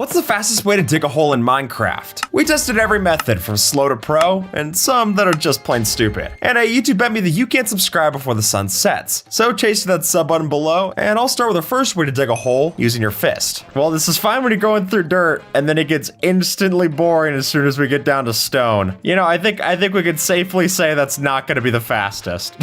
What's the fastest way to dig a hole in Minecraft? We tested every method from slow to pro, and some that are just plain stupid. And YouTube bet me that you can't subscribe before the sun sets. So chase that sub button below, and I'll start with the first way to dig a hole using your fist. Well, this is fine when you're going through dirt, and then it gets instantly boring as soon as we get down to stone. You know, I think we could safely say that's not gonna be the fastest.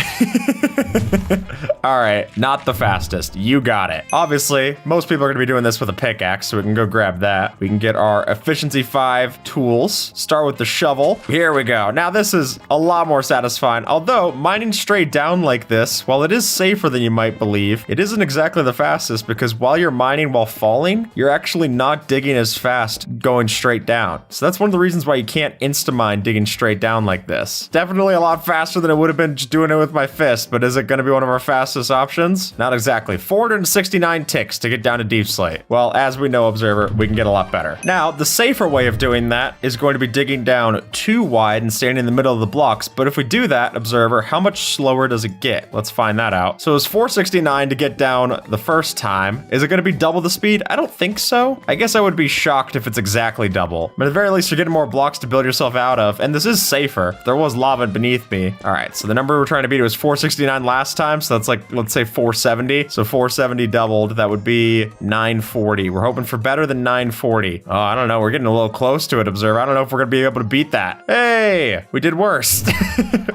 All right, not the fastest. You got it. Obviously, most people are gonna be doing this with a pickaxe, so we can go grab that. We can get our efficiency 5 tools. Start with the shovel. Here we go. Now this is a lot more satisfying. Although mining straight down like this, while it is safer than you might believe, it isn't exactly the fastest because while you're mining while falling, you're actually not digging as fast going straight down. So that's one of the reasons why you can't insta-mine digging straight down like this. Definitely a lot faster than it would have been just doing it with my fist, but is it going to be one of our fastest options? Not exactly. 469 ticks to get down to deep slate. Well, as we know, Observer, we can get a lot better. Now, the safer way of doing that is going to be digging down too wide and standing in the middle of the blocks. But if we do that, Observer, how much slower does it get? Let's find that out. So it's 469 to get down the first time. Is it going to be double the speed? I don't think so. I guess I would be shocked if it's exactly double. But at the very least, you're getting more blocks to build yourself out of. And this is safer. There was lava beneath me. All right, so the number we're trying to beat was 469 last time. So that's like, let's say 470. So 470 doubled. That would be 940. We're hoping for better than 940. Oh, I don't know. We're getting a little close to it, Observer. I don't know if we're going to be able to beat that. Hey, we did worse.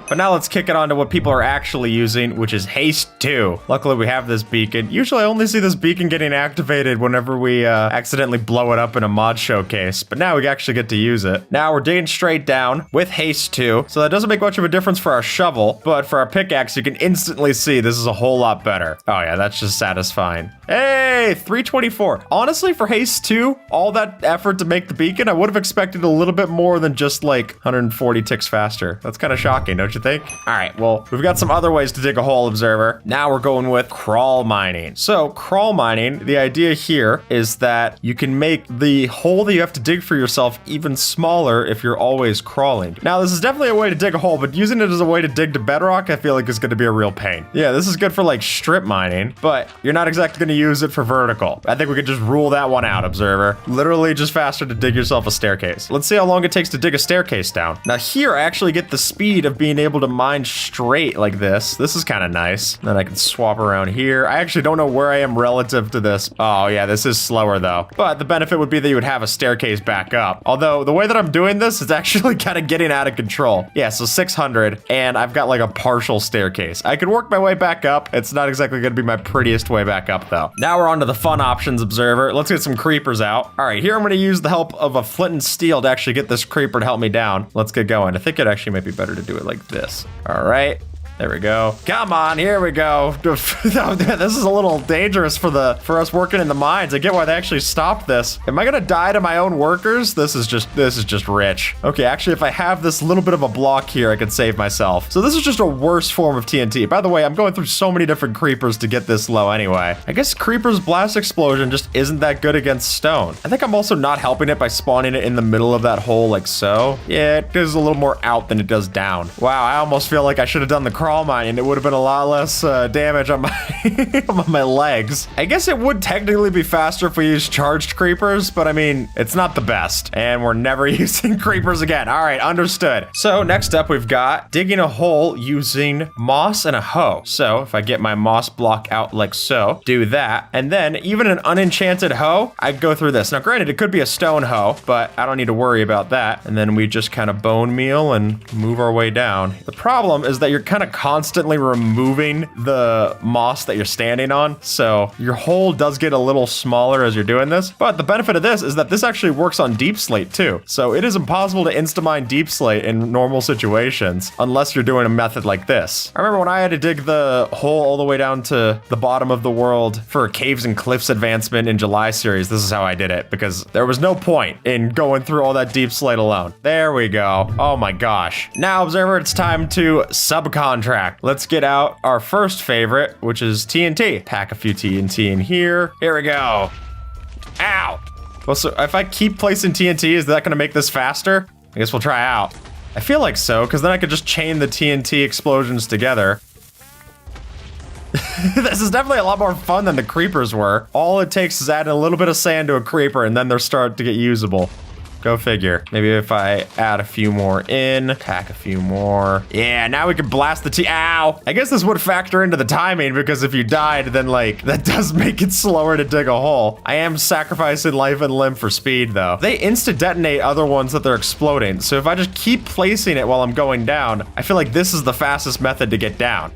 But now let's kick it on to what people are actually using, which is Haste 2. Luckily, we have this beacon. Usually, I only see this beacon getting activated whenever we accidentally blow it up in a mod showcase. But now we actually get to use it. Now we're digging straight down with Haste 2. So that doesn't make much of a difference for our shovel. But for our pickaxe, you can instantly see this is a whole lot better. Oh yeah, that's just satisfying. Hey, 324. Honestly, for Haste 2, all that effort to make the beacon, I would have expected a little bit more than just like 140 ticks faster. That's kind of shocking, don't you think? All right, well, we've got some other ways to dig a hole, Observer. Now we're going with crawl mining. So crawl mining, the idea here is that you can make the hole that you have to dig for yourself even smaller if you're always crawling. Now, this is definitely a way to dig a hole, but using it as a way to dig to bedrock, I feel like is going to be a real pain. Yeah, this is good for like strip mining, but you're not exactly going to use it for vertical. I think we could just rule that one out, Observer. Literally just faster to dig yourself a staircase. Let's see how long it takes to dig a staircase down. Now here, I actually get the speed of being able to mine straight like this. This is kind of nice. Then I can swap around here. I actually don't know where I am relative to this. Oh yeah, this is slower though. But the benefit would be that you would have a staircase back up. Although the way that I'm doing this is actually kind of getting out of control. Yeah, so 600 and I've got like a partial staircase. I could work my way back up. It's not exactly going to be my prettiest way back up though. Now we're on to the fun options, Observer. Let's get some creepers out. All right, here I'm going to use the help of a flint and steel to actually get this creeper to help me down. Let's get going. I think it actually might be better to do it like this. All right. There we go. Come on, here we go. This is a little dangerous for us working in the mines. I get why they actually stopped this. Am I gonna die to my own workers? This is just rich. Okay, actually, if I have this little bit of a block here, I could save myself. So this is just a worse form of TNT. By the way, I'm going through so many different creepers to get this low anyway. I guess creeper's blast explosion just isn't that good against stone. I think I'm also not helping it by spawning it in the middle of that hole like so. Yeah, it does a little more out than it does down. Wow, I almost feel like I should have done the crawl mining. It would have been a lot less damage on my on my legs. I guess it would technically be faster if we used charged creepers, but I mean, it's not the best. And we're never using creepers again. All right, understood. So next up, we've got digging a hole using moss and a hoe. So if I get my moss block out like so, do that. And then even an unenchanted hoe, I'd go through this. Now, granted, it could be a stone hoe, but I don't need to worry about that. And then we just kind of bone meal and move our way down. The problem is that you're kind of constantly removing the moss that you're standing on. So your hole does get a little smaller as you're doing this. But the benefit of this is that this actually works on deep slate too. So it is impossible to insta-mine deep slate in normal situations unless you're doing a method like this. I remember when I had to dig the hole all the way down to the bottom of the world for a Caves and Cliffs advancement in July series. This is how I did it because there was no point in going through all that deep slate alone. There we go. Oh my gosh. Now, Observer, it's time to subcontract. Let's get out our first favorite, which is TNT. Pack a few TNT in here. Here we go. Ow. Well, so if I keep placing TNT, is that going to make this faster? I guess we'll try out. I feel like so, because then I could just chain the TNT explosions together. This is definitely a lot more fun than the creepers were. All it takes is adding a little bit of sand to a creeper and then they're starting to get usable. Go figure. Maybe if I add a few more in, tack a few more. Yeah, now we can blast the ow! I guess this would factor into the timing because if you died, then like, that does make it slower to dig a hole. I am sacrificing life and limb for speed though. They insta-detonate other ones that they're exploding. So if I just keep placing it while I'm going down, I feel like this is the fastest method to get down.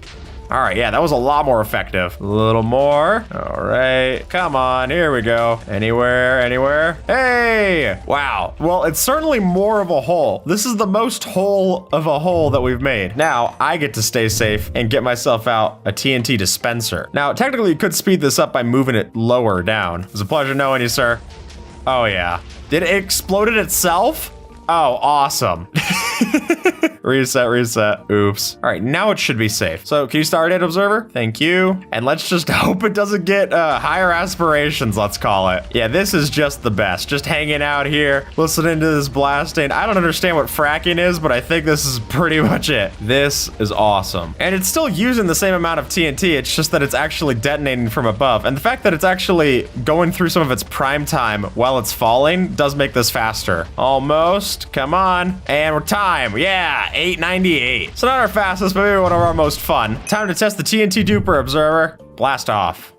All right, yeah, that was a lot more effective. A little more. All right, come on, here we go. Anywhere, anywhere. Hey, wow. Well, it's certainly more of a hole. This is the most hole of a hole that we've made. Now, I get to stay safe and get myself out a TNT dispenser. Now, technically, you could speed this up by moving it lower down. It was a pleasure knowing you, sir. Oh, yeah. Did it explode it itself? Oh, awesome. Reset, reset. Oops. All right, now it should be safe. So can you start it, observer? Thank you. And let's just hope it doesn't get higher aspirations, let's call it. Yeah, this is just the best. Just hanging out here, listening to this blasting. I don't understand what fracking is, but I think this is pretty much it. This is awesome. And it's still using the same amount of TNT. It's just that it's actually detonating from above. And the fact that it's actually going through some of its prime time while it's falling does make this faster. Almost. Come on. And we're time. Yeah. 898. So not our fastest, but maybe one of our most fun. Time to test the TNT duper, observer. Blast off.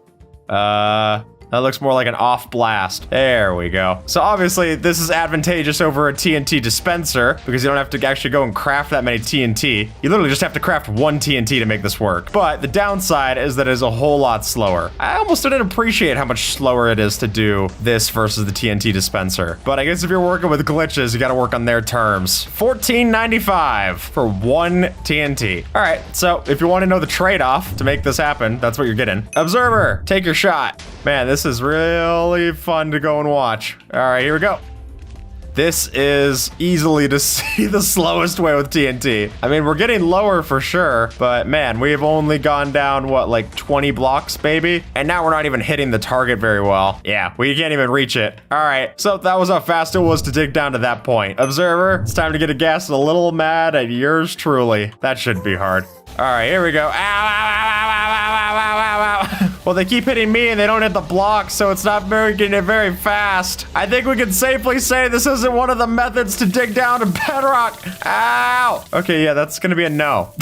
That looks more like an off blast. There we go. So obviously this is advantageous over a TNT dispenser because you don't have to actually go and craft that many TNT. You literally just have to craft one TNT to make this work. But the downside is that it is a whole lot slower. I almost didn't appreciate how much slower it is to do this versus the TNT dispenser. But I guess if you're working with glitches, you gotta work on their terms. $14.95 for one TNT. All right, so if you want to know the trade-off to make this happen, that's what you're getting. Observer, take your shot. Man, this is really fun to go and watch. All right, here we go. This is easily to see the slowest way with TNT. I mean, we're getting lower for sure, but man, we've only gone down, what, like 20 blocks, baby? And now we're not even hitting the target very well. Yeah, we can't even reach it. All right, so that was how fast it was to dig down to that point. Observer, it's time to get a gas a little mad at yours truly. That should be hard. All right, here we go. Ow, ow, ow, ow, ow, ow, ow, ow, ow. Well, they keep hitting me and they don't hit the block, so it's not getting it very fast. I think we can safely say this isn't one of the methods to dig down to bedrock. Ow. Okay, yeah, that's gonna be a no.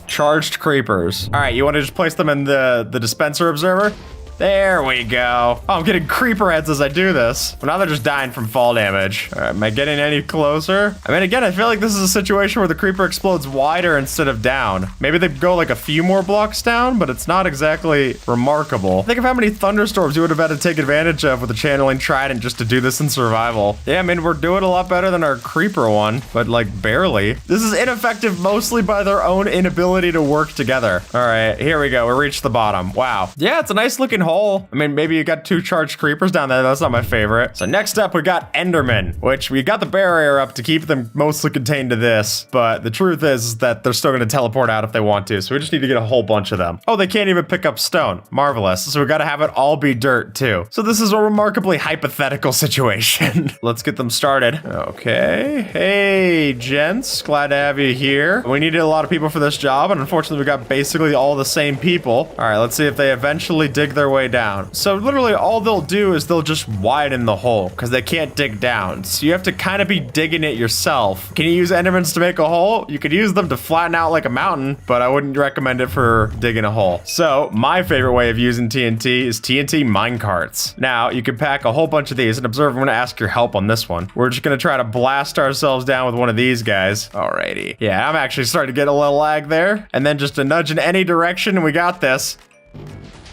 Charged creepers. All right, you want to just place them in the dispenser, observer? There we go. Oh, I'm getting creeper heads as I do this. Well, now they're just dying from fall damage. All right, am I getting any closer? I mean, again, I feel like this is a situation where the creeper explodes wider instead of down. Maybe they go like a few more blocks down, but it's not exactly remarkable. Think of how many thunderstorms you would have had to take advantage of with a channeling trident just to do this in survival. Yeah, I mean, we're doing a lot better than our creeper one, but like barely. This is ineffective mostly by their own inability to work together. All right, here we go. We reached the bottom. Wow. Yeah, it's a nice looking hole. I mean, maybe you got 2 charged creepers down there. That's not my favorite. So next up, we got Enderman, which we got the barrier up to keep them mostly contained to this. But the truth is that they're still going to teleport out if they want to. So we just need to get a whole bunch of them. Oh, they can't even pick up stone. Marvelous. So we got to have it all be dirt too. So this is a remarkably hypothetical situation. Let's get them started. Okay. Hey, gents. Glad to have you here. We needed a lot of people for this job. And unfortunately, we got basically all the same people. All right, let's see if they eventually dig their way down. So literally all they'll do is they'll just widen the hole because they can't dig down. So you have to kind of be digging it yourself. Can you use Endermans to make a hole? You could use them to flatten out like a mountain, but I wouldn't recommend it for digging a hole. So my favorite way of using TNT is TNT minecarts. Now you can pack a whole bunch of these, and observe, I'm going to ask your help on this one. We're just going to try to blast ourselves down with one of these guys. Alrighty. Yeah, I'm actually starting to get a little lag there. And then just a nudge in any direction and we got this.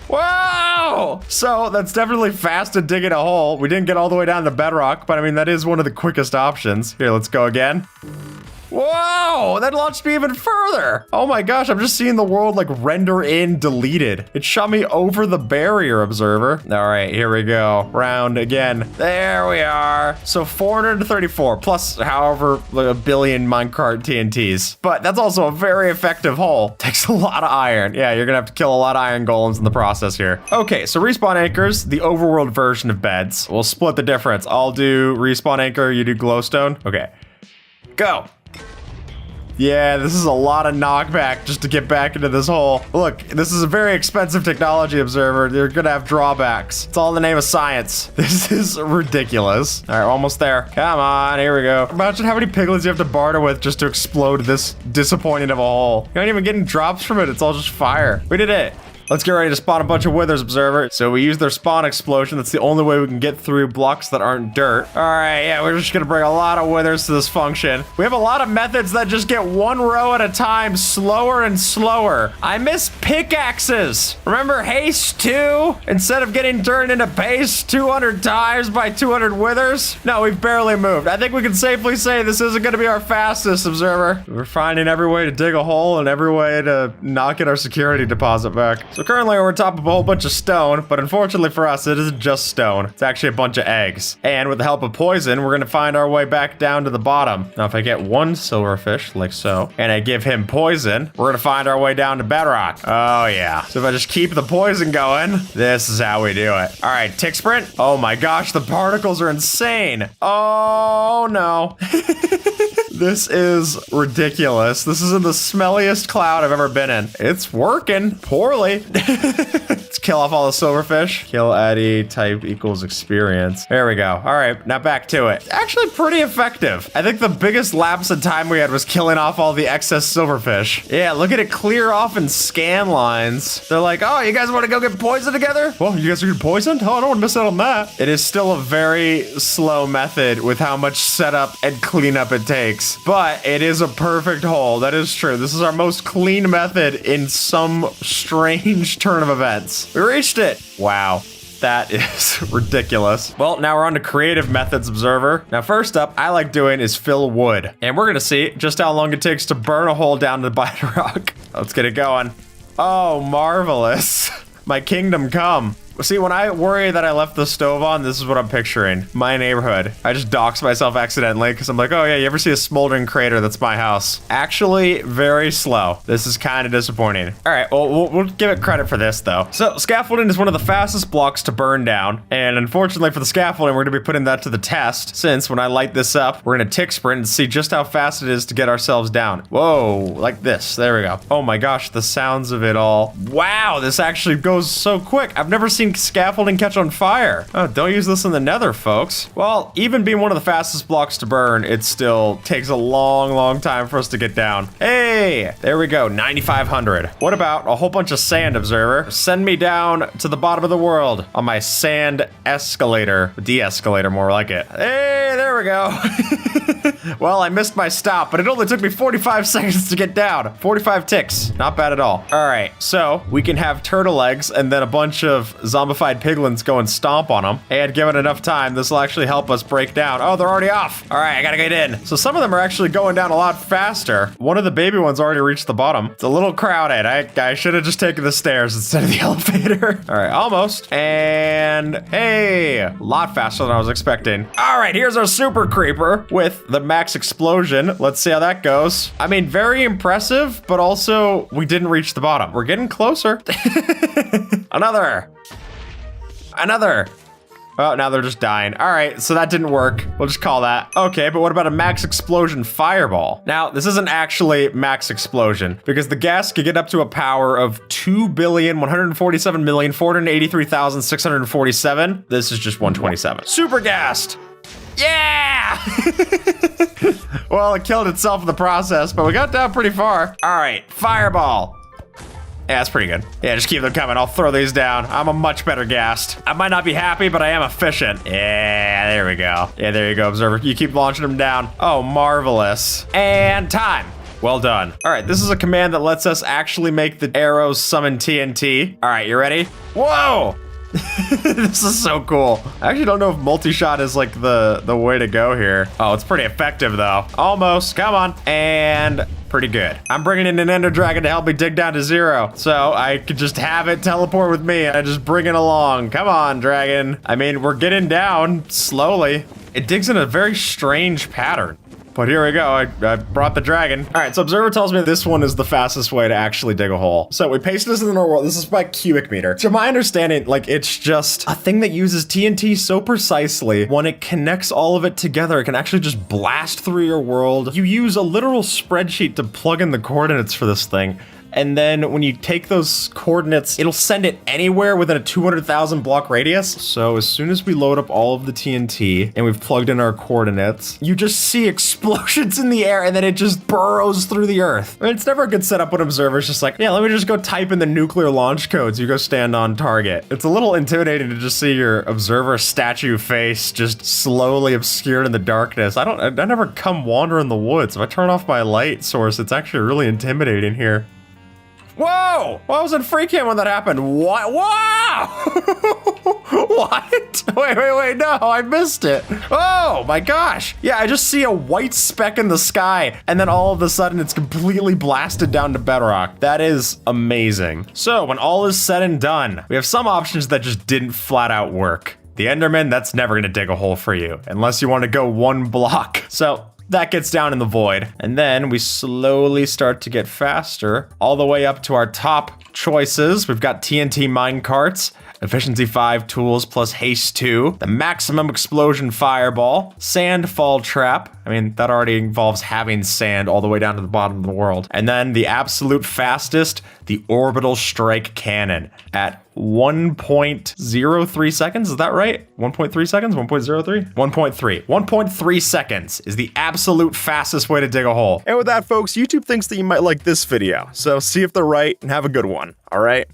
Wow! So that's definitely fast to digging a hole. We didn't get all the way down to bedrock, but I mean, that is one of the quickest options. Here, let's go again. Whoa, that launched me even further. Oh my gosh, I'm just seeing the world like render in deleted. It shot me over the barrier, observer. All right, here we go. Round again. There we are. So 434 plus however like a billion minecart TNTs. But that's also a very effective hole. Takes a lot of iron. Yeah, you're gonna have to kill a lot of iron golems in the process here. Okay, so respawn anchors, the overworld version of beds. We'll split the difference. I'll do respawn anchor, you do glowstone. Okay, go. Yeah, this is a lot of knockback just to get back into this hole. Look, this is a very expensive technology, Observer. They're gonna have drawbacks. It's all in the name of science. This is ridiculous. All right, we're almost there. Come on, here we go. Imagine how many piglins you have to barter with just to explode this disappointing of a hole. You're not even getting drops from it. It's all just fire. We did it. Let's get ready to spawn a bunch of withers, Observer. So we use their spawn explosion. That's the only way we can get through blocks that aren't dirt. All right, yeah, we're just gonna bring a lot of withers to this function. We have a lot of methods that just get one row at a time, slower and slower. I miss pickaxes. Remember haste 2? Instead of getting turned into paste 200 times by 200 withers? No, we've barely moved. I think we can safely say this isn't gonna be our fastest, Observer. We're finding every way to dig a hole and every way to not get our security deposit back. So currently we're on top of a whole bunch of stone, but unfortunately for us, it isn't just stone. It's actually a bunch of eggs. And with the help of poison, we're gonna find our way back down to the bottom. Now, if I get one silverfish, like so, and I give him poison, we're gonna find our way down to bedrock. Oh yeah. So if I just keep the poison going, this is how we do it. All right, tick sprint. Oh my gosh, the particles are insane. Oh no. This is ridiculous. This is in the smelliest cloud I've ever been in. It's working poorly. Let's kill off all the silverfish. Kill Addy type equals experience. There we go. All right, now back to it. Actually pretty effective. I think the biggest lapse in time we had was killing off all the excess silverfish. Yeah, look at it clear off in scan lines. They're like, oh, you guys want to go get poisoned together? Well, you guys are getting poisoned? Oh, I don't want to miss out on that. It is still a very slow method with how much setup and cleanup it takes. But it is a perfect hole. That is true. This is our most clean method in some strange turn of events. We reached it. Wow. That is ridiculous. Well, now we're on to creative methods, Observer. Now, first up, I like doing is fill wood. And we're gonna see just how long it takes to burn a hole down to bedrock. Let's get it going. Oh, marvelous. My kingdom come. See, when I worry that I left the stove on, this is what I'm picturing. My neighborhood. I just doxed myself accidentally because I'm like, oh yeah, you ever see a smoldering crater? That's my house. Actually, very slow. This is kind of disappointing. All right, well, we'll give it credit for this though. So scaffolding is one of the fastest blocks to burn down. And unfortunately for the scaffolding, we're gonna be putting that to the test since when I light this up, we're gonna tick sprint and see just how fast it is to get ourselves down. Whoa, like this, there we go. Oh my gosh, the sounds of it all. Wow, this actually goes so quick. I've never seen scaffolding catch on fire. Oh, don't use this in the nether, folks. Well, even being one of the fastest blocks to burn, it still takes a long time for us to get down. Hey, there we go, 9,500. What about a whole bunch of sand, Observer? Send me down to the bottom of the world on my sand escalator. De-escalator, more like it. Hey, there we go. Well, I missed my stop, but it only took me 45 seconds to get down. 45 ticks, not bad at all. All right, so we can have turtle eggs and then a bunch of zombified piglins go and stomp on them. And given enough time, this will actually help us break down. Oh, they're already off. All right, I gotta get in. So some of them are actually going down a lot faster. One of the baby ones already reached the bottom. It's a little crowded. I should have just taken the stairs instead of the elevator. All right, almost. And hey, a lot faster than I was expecting. All right, here's our super creeper with the max explosion. Let's see how that goes. I mean, very impressive, but also we didn't reach the bottom. We're getting closer. Another. Oh, now they're just dying. All right, so that didn't work. We'll just call that. Okay, but what about a max explosion fireball? Now, this isn't actually max explosion because the gas could get up to a power of 2,147,483,647. This is just 127. Super gassed. Yeah! Well, it killed itself in the process, but we got down pretty far. All right, fireball. Yeah, that's pretty good. Yeah, just keep them coming. I'll throw these down. I'm a much better gassed. I might not be happy, but I am efficient. Yeah, there we go. Yeah, there you go, Observer. You keep launching them down. Oh, marvelous. And time. Well done. All right, this is a command that lets us actually make the arrows summon TNT. All right, you ready? Whoa! This is so cool. I actually don't know if multi-shot is like the way to go here. Oh, it's pretty effective though. Almost, come on. And pretty good. I'm bringing in an ender dragon to help me dig down to 0. So I could just have it teleport with me and I just bring it along. Come on, dragon. I mean, we're getting down slowly. It digs in a very strange pattern. But here we go, I brought the dragon. All right, so Observer tells me this one is the fastest way to actually dig a hole. So we paste this in the world. This is by cubic meter. To my understanding, like, it's just a thing that uses TNT so precisely. When it connects all of it together, it can actually just blast through your world. You use a literal spreadsheet to plug in the coordinates for this thing. And then when you take those coordinates, it'll send it anywhere within a 200,000 block radius. So as soon as we load up all of the TNT and we've plugged in our coordinates, you just see explosions in the air and then it just burrows through the earth. I mean, it's never a good setup when Observer's just like, yeah, let me just go type in the nuclear launch codes. You go stand on target. It's a little intimidating to just see your Observer statue face just slowly obscured in the darkness. I never come wander in the woods. If I turn off my light source, it's actually really intimidating here. Whoa! Well, I was in free cam when that happened. What? Wow! What? Wait, no, I missed it. Oh my gosh. Yeah, I just see a white speck in the sky, and then all of a sudden it's completely blasted down to bedrock. That is amazing. So when all is said and done, we have some options that just didn't flat out work. The Enderman, that's never gonna dig a hole for you, unless you want to go one block. So that gets down in the void. And then we slowly start to get faster all the way up to our top choices. We've got TNT minecarts, efficiency 5 tools plus haste 2, the maximum explosion fireball, sand fall trap. I mean, that already involves having sand all the way down to the bottom of the world. And then the absolute fastest, the orbital strike cannon at 1.03 seconds. Is that right? 1.3 seconds? 1.03? 1.3. 1.3 seconds is the absolute fastest way to dig a hole. And with that, folks, YouTube thinks that you might like this video. So see if they're right and have a good one. All right?